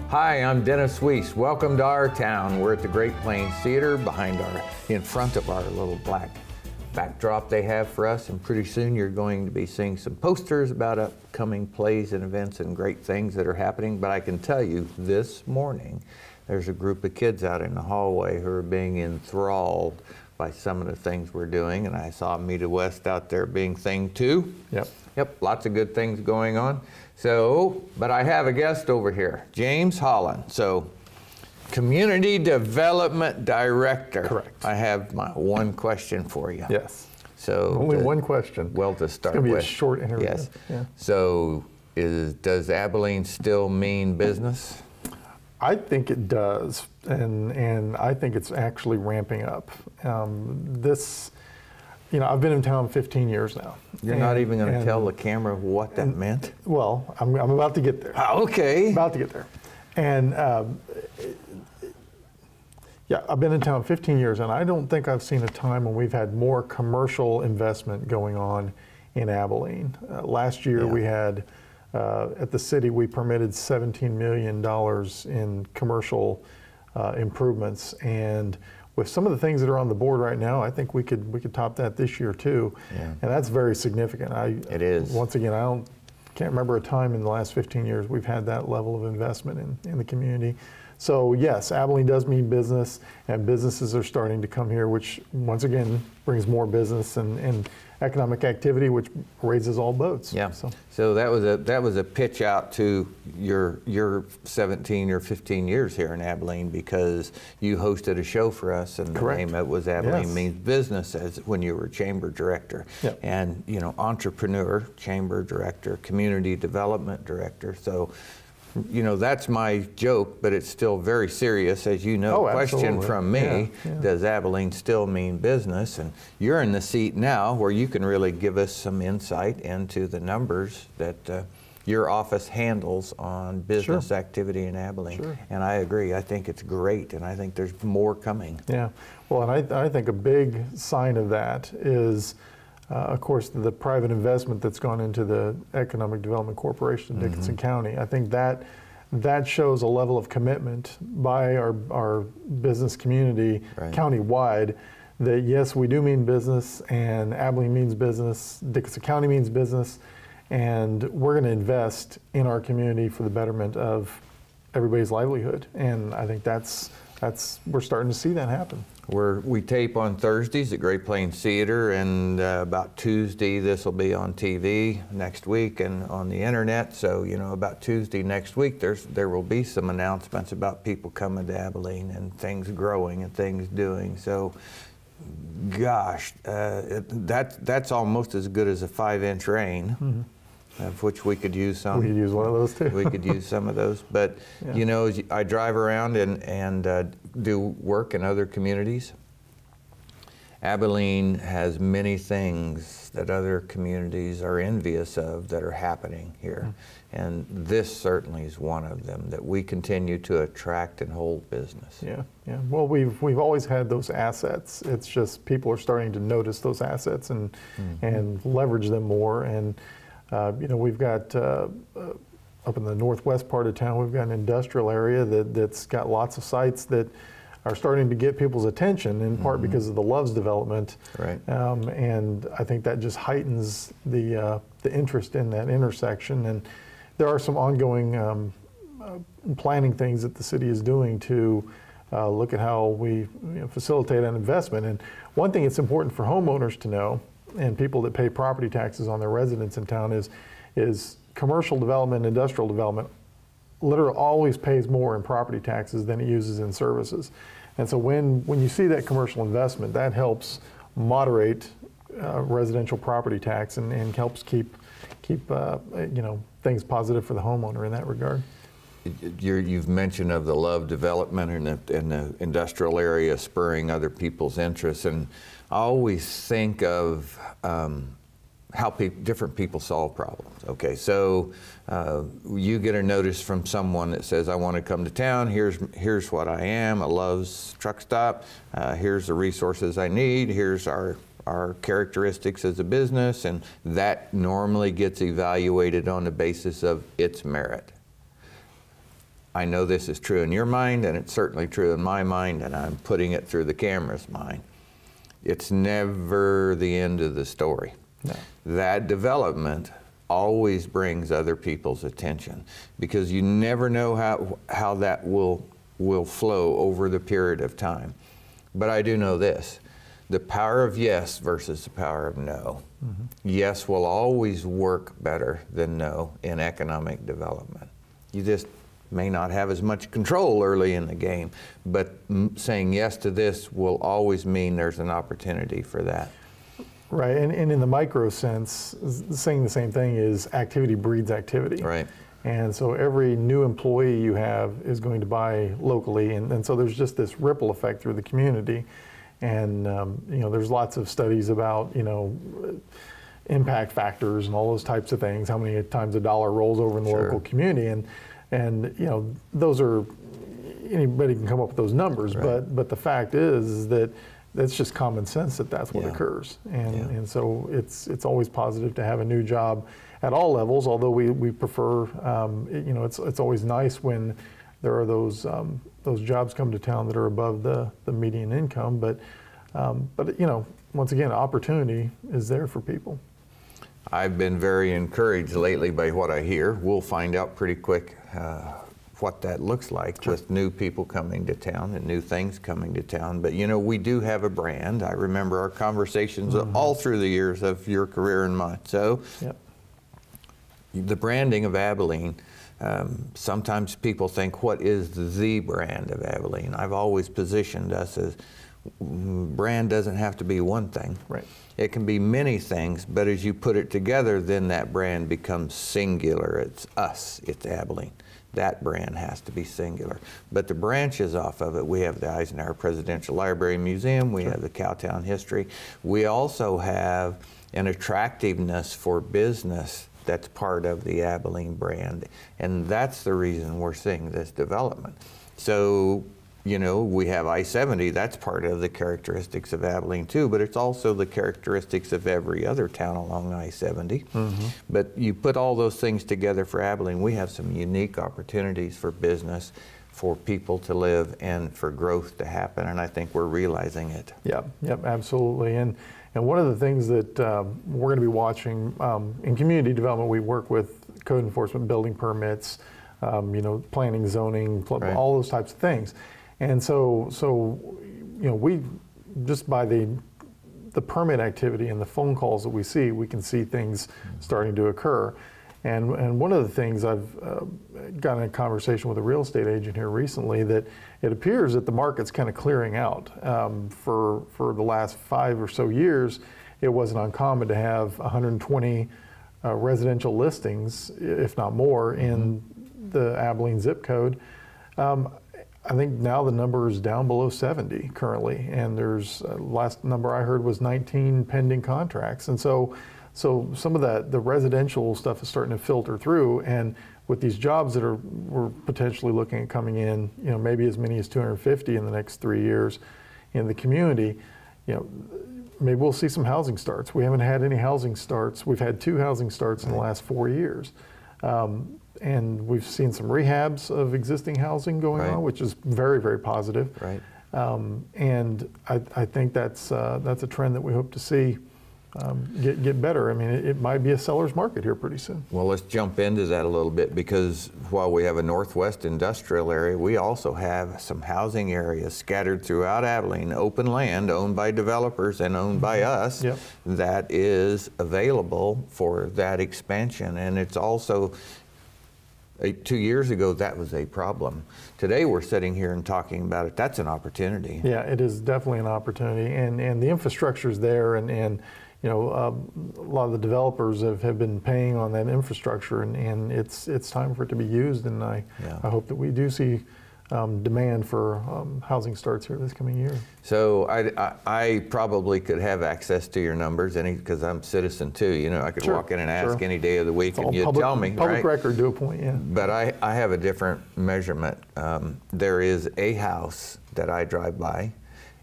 Hi, I'm Dennis Weiss. Welcome to our town. We're at the Great Plains Theater in front of our little black backdrop they have for us, and pretty soon you're going to be seeing some posters about upcoming plays and events and great things that are happening. But I can tell you, this morning, there's a group of kids out in the hallway who are being enthralled by some of the things we're doing, and I saw Meta West out there being thing too. Yep, lots of good things going on. So, but I have a guest over here, James Holland. So, Community Development Director. Correct. I have my one question for you. Yes. So only one question. Well, to start with. It's going to be with. a short interview. Yes. Yeah. So, does Abilene still mean business? I think it does, and I think it's actually ramping up. I've been in town 15 years now. You're not even going to tell the camera what that meant? Well, I'm about to get there. Okay. About to get there. And yeah, I've been in town 15 years, and I don't think I've seen a time when we've had more commercial investment going on in Abilene. Last year we had, at the city, we permitted $17 million in commercial improvements, and with some of the things that are on the board right now, I think we could top that this year too, and that's very significant. It is. Once again, can't remember a time in the last 15 years we've had that level of investment in the community. So yes, Abilene does mean business, and businesses are starting to come here, which once again brings more business and economic activity, which raises all boats. Yeah. So that was a pitch out to your 17 or 15 years here in Abilene, because you hosted a show for us, and the name it was Abilene Means Business when you were chamber director. Yep. And entrepreneur, chamber director, community development director. So that's my joke, but it's still very serious, as you know. Question from me, does Abilene still mean business? And you're in the seat now where you can really give us some insight into the numbers that your office handles on business activity in Abilene. And I agree. I think it's great, and I think there's more coming. Yeah. Well, and I think a big sign of that is, of course, the private investment that's gone into the Economic Development Corporation of Dickinson County. I think that shows a level of commitment by our business community county-wide that, yes, we do mean business, and Abilene means business, Dickinson County means business, and we're going to invest in our community for the betterment of everybody's livelihood. And I think we're starting to see that happen. We tape on Thursdays at Great Plains Theater, and about Tuesday this will be on TV next week and on the internet. So about Tuesday next week there will be some announcements about people coming to Abilene and things growing and things doing. So, gosh, that's almost as good as a 5-inch rain. Of which we could use some. We could use one of those too. We could use some of those. But, I drive around and do work in other communities. Abilene has many things that other communities are envious of that are happening here. And this certainly is one of them, that we continue to attract and hold business. Yeah. Well, we've always had those assets. It's just people are starting to notice those assets and leverage them more. And we've got up in the northwest part of town, we've got an industrial area that's got lots of sites that are starting to get people's attention, in part because of the Loves development. Right. And I think that just heightens the interest in that intersection. And there are some ongoing planning things that the city is doing to look at how we facilitate an investment. And one thing that's important for homeowners to know, and people that pay property taxes on their residence in town, is commercial development, industrial development literally always pays more in property taxes than it uses in services. And so when you see that commercial investment, that helps moderate residential property tax and helps keep things positive for the homeowner in that regard. You've mentioned of the Love development and the industrial area spurring other people's interests, and I always think of how different people solve problems. Okay, so you get a notice from someone that says, I want to come to town, here's what I am, a Love's truck stop, here's the resources I need, here's our characteristics as a business, and that normally gets evaluated on the basis of its merit. I know this is true in your mind, and it's certainly true in my mind, and I'm putting it through the camera's mind. It's never the end of the story. No. That development always brings other people's attention, because you never know how that will flow over the period of time. But I do know this, the power of yes versus the power of no. Mm-hmm. Yes will always work better than no in economic development. You just may not have as much control early in the game, but saying yes to this will always mean there's an opportunity for that. Right, and in the micro sense, saying the same thing is activity breeds activity. Right. And so every new employee you have is going to buy locally, and so there's just this ripple effect through the community. And you know, there's lots of studies about, you know, impact factors and all those types of things, how many times a dollar rolls over in the Sure. local community. And you know, those are, anybody can come up with those numbers, Right. but the fact is that that's just common sense that that's what Yeah. occurs. And, Yeah. and so it's always positive to have a new job at all levels, although we prefer, you know, it's always nice when there are those jobs come to town that are above the median income, but you know, once again, opportunity is there for people. I've been very encouraged lately by what I hear. We'll find out pretty quick what that looks like. Sure. With new people coming to town and new things coming to town. But you know, we do have a brand. I remember our conversations mm-hmm. all through the years of your career and mine. So yep. The branding of Abilene, sometimes people think, what is the brand of Abilene? I've always positioned us as brand doesn't have to be one thing. Right. It can be many things, but as you put it together, then that brand becomes singular. It's us, it's Abilene. That brand has to be singular. But the branches off of it, we have the Eisenhower Presidential Library and Museum, we have the Cowtown History. We also have an attractiveness for business that's part of the Abilene brand. And that's the reason we're seeing this development. So, you know, we have I-70, that's part of the characteristics of Abilene too, but it's also the characteristics of every other town along I-70. Mm-hmm. But you put all those things together for Abilene, we have some unique opportunities for business, for people to live, and for growth to happen, and I think we're realizing it. Yep, absolutely. And one of the things that we're going to be watching in community development, we work with code enforcement, building permits, you know, planning, zoning, right. all those types of things. And so you know, we just by the permit activity and the phone calls that we see, we can see things starting to occur. And one of the things I've gotten in a conversation with a real estate agent here recently, that it appears that the market's kind of clearing out. For the last 5 or so years, it wasn't uncommon to have 120 residential listings, if not more, in the Abilene zip code. I think now the number is down below 70 currently, and there's last number I heard was 19 pending contracts. And so some of that, the residential stuff is starting to filter through, and with these jobs that we're potentially looking at coming in, you know, maybe as many as 250 in the next 3 years in the community, you know, maybe we'll see some housing starts. We haven't had any housing starts. We've had 2 housing starts in the last 4 years. And we've seen some rehabs of existing housing going on, which is very, very positive. Right. And I think that's a trend that we hope to see get better. I mean, it might be a seller's market here pretty soon. Well, let's jump into that a little bit, because while we have a northwest industrial area, we also have some housing areas scattered throughout Abilene, open land owned by developers and owned by us, yep. that is available for that expansion. And it's also, 2 years ago, that was a problem. Today, we're sitting here and talking about it. That's an opportunity. Yeah, it is definitely an opportunity, and the infrastructure's there, and you know, a lot of the developers have been paying on that infrastructure, and it's time for it to be used. And I hope that we do see demand for housing starts here this coming year. So I probably could have access to your numbers, because I'm citizen too. You know, I could walk in and ask any day of the week, and you'd tell me. Public record to a point, yeah. But I have a different measurement. There is a house that I drive by,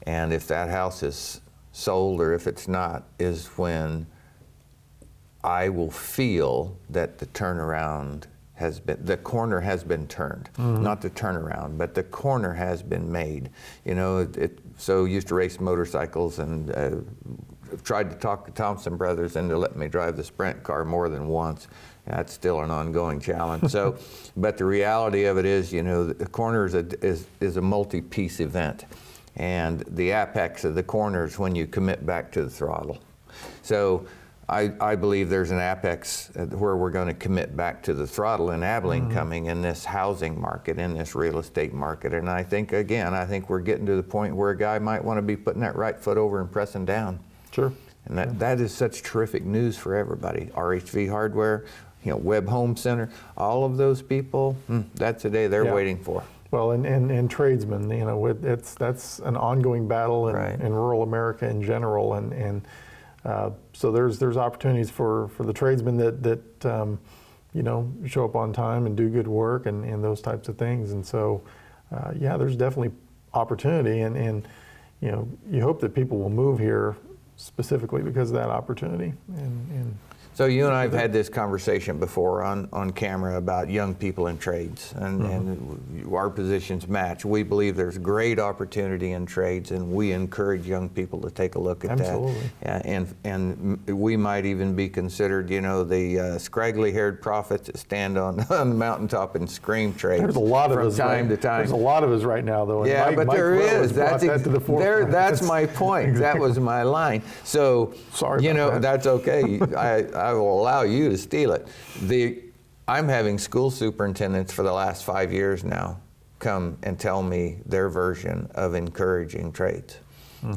and if that house is sold or if it's not, is when I will feel that the turnaround the corner has been turned, not the turnaround, but the corner has been made. You know, so used to race motorcycles and tried to talk the Thompson brothers into letting me drive the sprint car more than once. That's still an ongoing challenge. So, but the reality of it is, you know, the corner is a multi-piece event, and the apex of the corner is when you commit back to the throttle. So I believe there's an apex where we're going to commit back to the throttle in Abilene coming in this housing market, in this real estate market. And I think, again, we're getting to the point where a guy might want to be putting that right foot over and pressing down. Sure. And that is such terrific news for everybody. RHV Hardware, you know, Webb Home Center, all of those people, that's the day they're waiting for. Well, and tradesmen, you know, that's an ongoing battle in rural America in general, and so there's opportunities for the tradesmen that you know, show up on time and do good work and those types of things. And so, yeah, there's definitely opportunity, and you know, you hope that people will move here specifically because of that opportunity. And so you and I have had this conversation before on camera about young people in trades, and our positions match. We believe there's great opportunity in trades, and we encourage young people to take a look at that. And we might even be considered, you know, the scraggly-haired prophets that stand on the mountaintop and scream trades. There's a lot of us from time to time. There's a lot of us right now, though. And yeah, Mike there Will is. That's my point. Exactly. That was my line. So, sorry, you know, that. that's okay. I will allow you to steal it. I'm having school superintendents for the last 5 years now come and tell me their version of encouraging trades.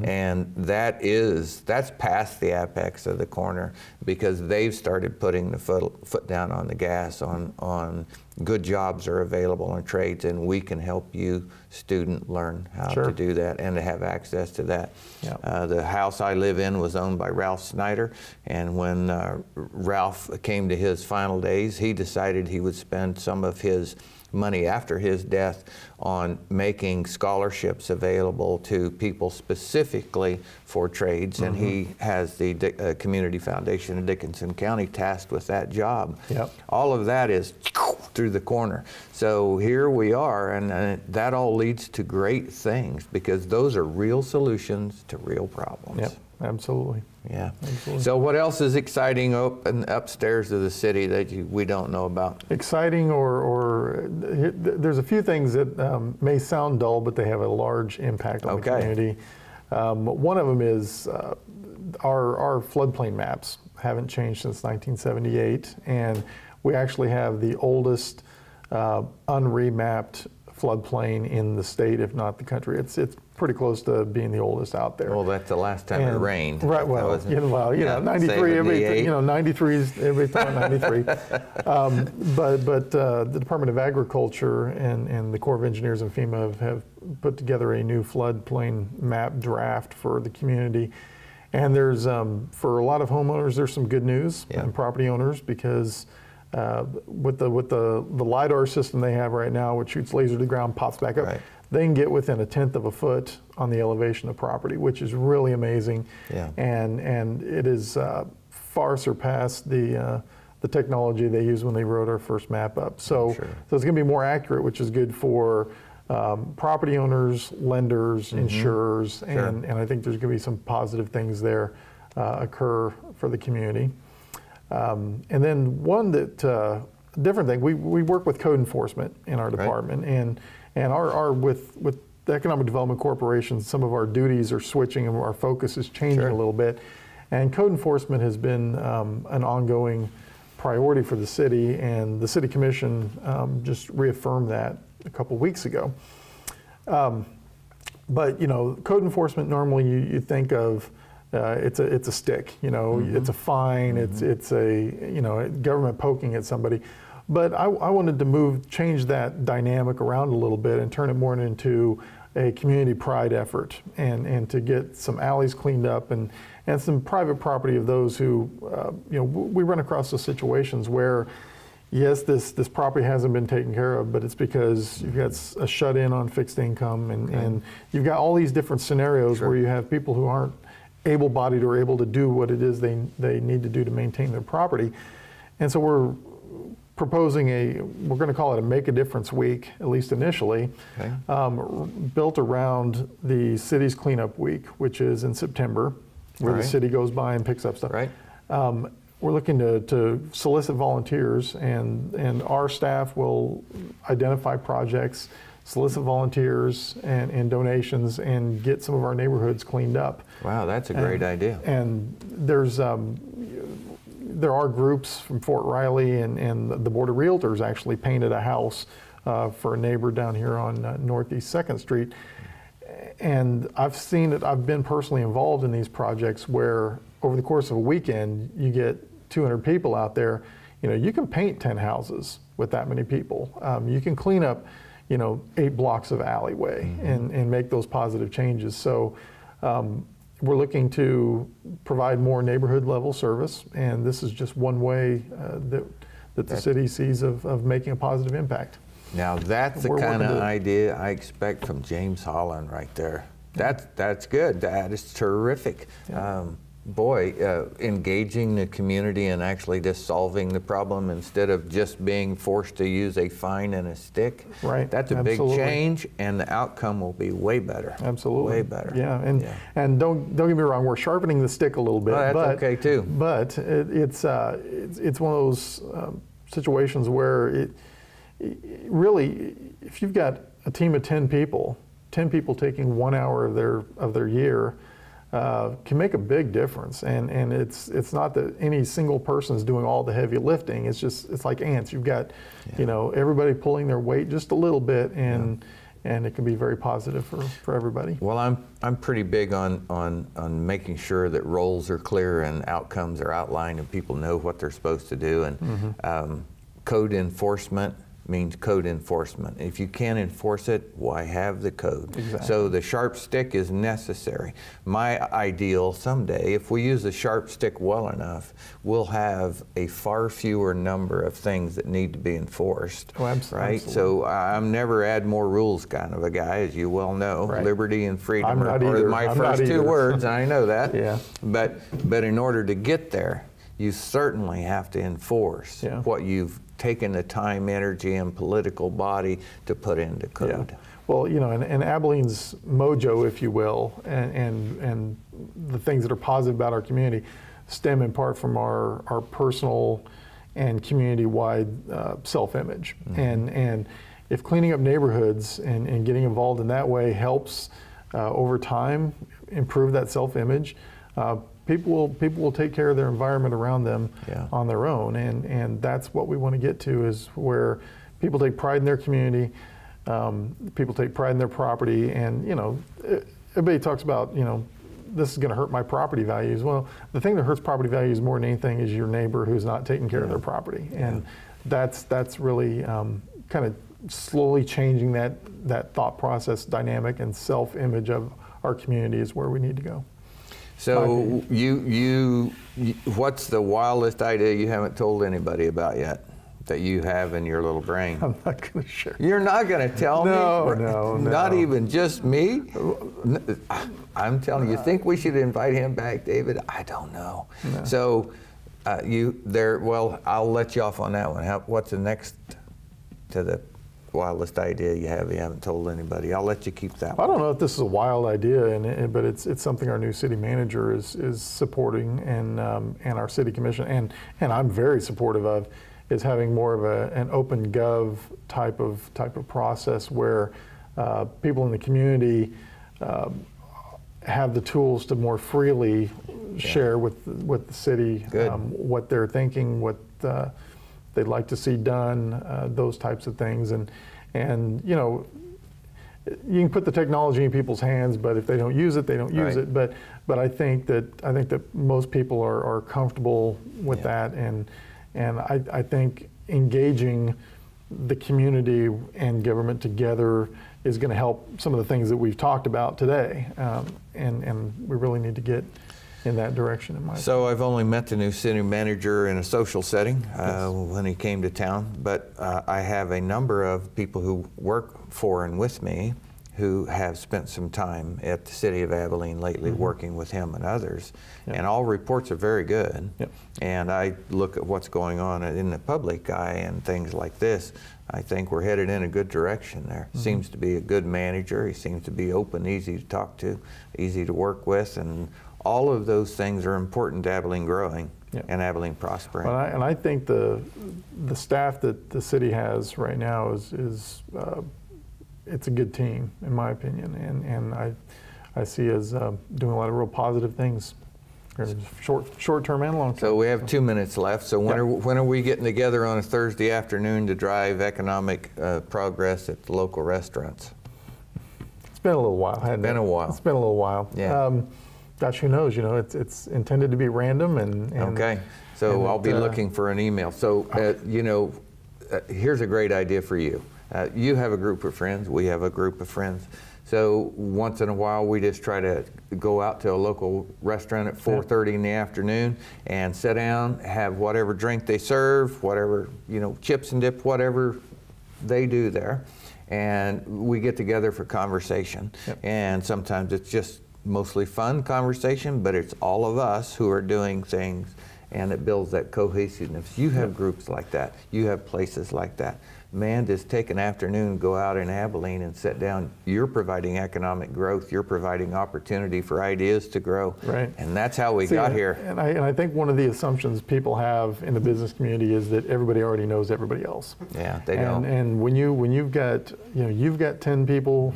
And that's past the apex of the corner, because they've started putting the foot down on the gas on good jobs are available in trades, and we can help you, student, learn how to do that and to have access to that. The house I live in was owned by Ralph Snyder, and when Ralph came to his final days, he decided he would spend some of his money after his death on making scholarships available to people specifically for trades, and he has the Community Foundation of Dickinson County tasked with that job. All of that is through the corner. So here we are, and that all leads to great things, because those are real solutions to real problems. Absolutely. Yeah. Absolutely. So what else is exciting upstairs of the city that we don't know about? Exciting, or there's a few things that may sound dull, but they have a large impact on the community. One of them is our floodplain maps haven't changed since 1978, and we actually have the oldest unremapped floodplain in the state, if not the country. It's pretty close to being the oldest out there. Well, that's the last time it rained. Right. Well, you know, 93. You know, 93 is every time 93. But the Department of Agriculture and the Corps of Engineers and FEMA have put together a new floodplain map draft for the community. And there's for a lot of homeowners, there's some good news and property owners, because with the LiDAR system they have right now, which shoots laser to the ground, pops back up, they can get within 1/10 of a foot on the elevation of property, which is really amazing. And it is far surpassed the technology they used when they wrote our first map up. So, so it's going to be more accurate, which is good for property owners, lenders, insurers, and I think there's going to be some positive things there occur for the community. And then one that different thing, we work with code enforcement in our department, and with the Economic Development Corporation, some of our duties are switching and our focus is changing a little bit. And code enforcement has been an ongoing priority for the city, and the City Commission just reaffirmed that a couple weeks ago. But you know, code enforcement, normally you think of it's a stick, you know, it's a fine, it's a, you know, government poking at somebody. But I wanted to change that dynamic around a little bit and turn it more into a community pride effort, and to get some alleys cleaned up and some private property of those who, you know, we run across those situations where, yes, this property hasn't been taken care of, but it's because you've got a shut-in on fixed income, and you've got all these different scenarios where you have people who aren't able-bodied or able to do what it is they need to do to maintain their property. And so we're proposing we're going to call it a Make a Difference Week, at least initially, Okay. built around the city's cleanup week, which is in September, where Right. the city goes by and picks up stuff. Right. We're looking to solicit volunteers, and our staff will identify projects, solicit volunteers and donations, and get some of our neighborhoods cleaned up. Wow, that's a great idea. And there are groups from Fort Riley, and the Board of Realtors actually painted a house for a neighbor down here on Northeast 2nd Street. And I've seen it, I've been personally involved in these projects where over the course of a weekend, you get 200 people out there. You know, you can paint 10 houses with that many people. You can clean up, 8 blocks of alleyway and make those positive changes. So we're looking to provide more neighborhood level service, and this is just one way that the city sees of making a positive impact. Now that's the We're kind working of to- idea I expect from James Holland right there. That's good. That is terrific. Engaging the community and actually just solving the problem instead of just being forced to use a fine and a stick. Right, That's a absolutely. big change, and the outcome will be way better. Absolutely. Way better. Yeah, and don't get me wrong, we're sharpening the stick a little bit. Oh, that's but, okay too. But it's one of those situations where it really, if you've got a team of 10 people taking 1 hour of their year, can make a big difference. And it's not that any single person is doing all the heavy lifting. It's like ants. You've got everybody pulling their weight just a little bit, and it can be very positive for everybody. Well, I'm pretty big on making sure that roles are clear and outcomes are outlined and people know what they're supposed to do. And code enforcement means code enforcement. If you can't enforce it, why have the code? Exactly. So the sharp stick is necessary. My ideal someday, if we use the sharp stick well enough, we'll have a far fewer number of things that need to be enforced. Oh, right? absolutely. So I'm never add more rules kind of a guy, as you well know. Right. Liberty and freedom I'm are not either. my I'm not first two either. words, and I know that. Yeah. But in order to get there, you certainly have to enforce what you've taken the time, energy, and political body to put into code. Yeah. Well, and Abilene's mojo, if you will, and the things that are positive about our community stem in part from our personal and community-wide self-image. And if cleaning up neighborhoods and getting involved in that way helps over time improve that self-image, people will take care of their environment around them on their own, and that's what we want to get to, is where people take pride in their community, people take pride in their property, and everybody talks about this is going to hurt my property values. Well, the thing that hurts property values more than anything is your neighbor who's not taking care of their property, and that's really kind of slowly changing that thought process dynamic and self-image of our community is where we need to go. So you what's the wildest idea you haven't told anybody about yet that you have in your little brain? I'm not going to share. You're not going to tell me? No. Not even just me? I'm telling you, think we should invite him back, David? I don't know. No. So I'll let you off on that one. What's the next to the wildest idea you haven't told anybody? I'll let you keep that one. I don't know if this is a wild idea, but it's something our new city manager is supporting, and our city commission, and I'm very supportive of, is having more of an open gov type of process where people in the community have the tools to more freely share with the city what they're thinking, what they'd like to see done, those types of things, and you can put the technology in people's hands, but if they don't use it, they don't use it. But I think that most people are comfortable with that, and I think engaging the community and government together is going to help some of the things that we've talked about today, and we really need to get in that direction, in my opinion. So I've only met the new city manager in a social setting when he came to town, but I have a number of people who work for and with me who have spent some time at the City of Abilene lately working with him and others. And all reports are very good. And I look at what's going on in the public eye and things like this. I think we're headed in a good direction there. Seems to be a good manager. He seems to be open, easy to talk to, easy to work with, and all of those things are important to Abilene growing and Abilene prospering. Well, and I think the staff that the city has right now is it's a good team, in my opinion, and I see as doing a lot of real positive things, short term and long term. So we have 2 minutes left. So when are we getting together on a Thursday afternoon to drive economic progress at the local restaurants? It's been a little while, hasn't it? Been a while. It's been a little while. Yeah. Gosh, who knows? You know, it's intended to be random, and okay. So I'll be looking for an email. So you know, here's a great idea for you. You have a group of friends. We have a group of friends. So once in a while, we just try to go out to a local restaurant at 4:30 in the afternoon and sit down, have whatever drink they serve, whatever, you know, chips and dip, whatever they do there, and we get together for conversation. And sometimes it's just mostly fun conversation, but it's all of us who are doing things, and it builds that cohesiveness. You have groups like that. You have places like that. Man, just take an afternoon, go out in Abilene and sit down. You're providing economic growth. You're providing opportunity for ideas to grow. Right. And that's how we got here. And I think one of the assumptions people have in the business community is that everybody already knows everybody else. Yeah, they don't. And when you've got, you know, you've got 10 people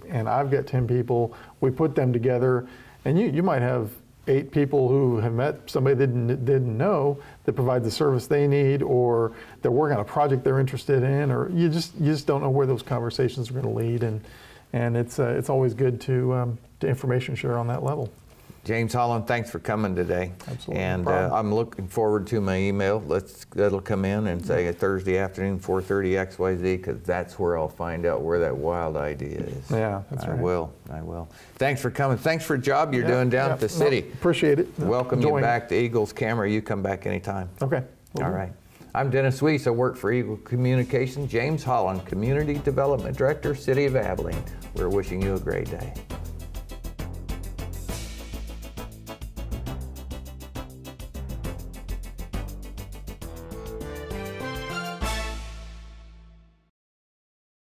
and I've got 10 people, we put them together, and you might have 8 people who have met somebody they didn't know that provide the service they need, or they're working on a project they're interested in, or you just don't know where those conversations are going to lead, and it's always good to information share on that level. James Holland, thanks for coming today. Absolutely. And I'm looking forward to my email. That'll come in and say a Thursday afternoon, 4:30 XYZ, because that's where I'll find out where that wild idea is. Yeah, that's right. I will. Thanks for coming. Thanks for the job you're doing down at the city. Appreciate it. Welcome you back to Eagles Camera. You come back anytime. Okay. All right. I'm Dennis Weiss. I work for Eagle Communications. James Holland, Community Development Director, City of Abilene. We're wishing you a great day.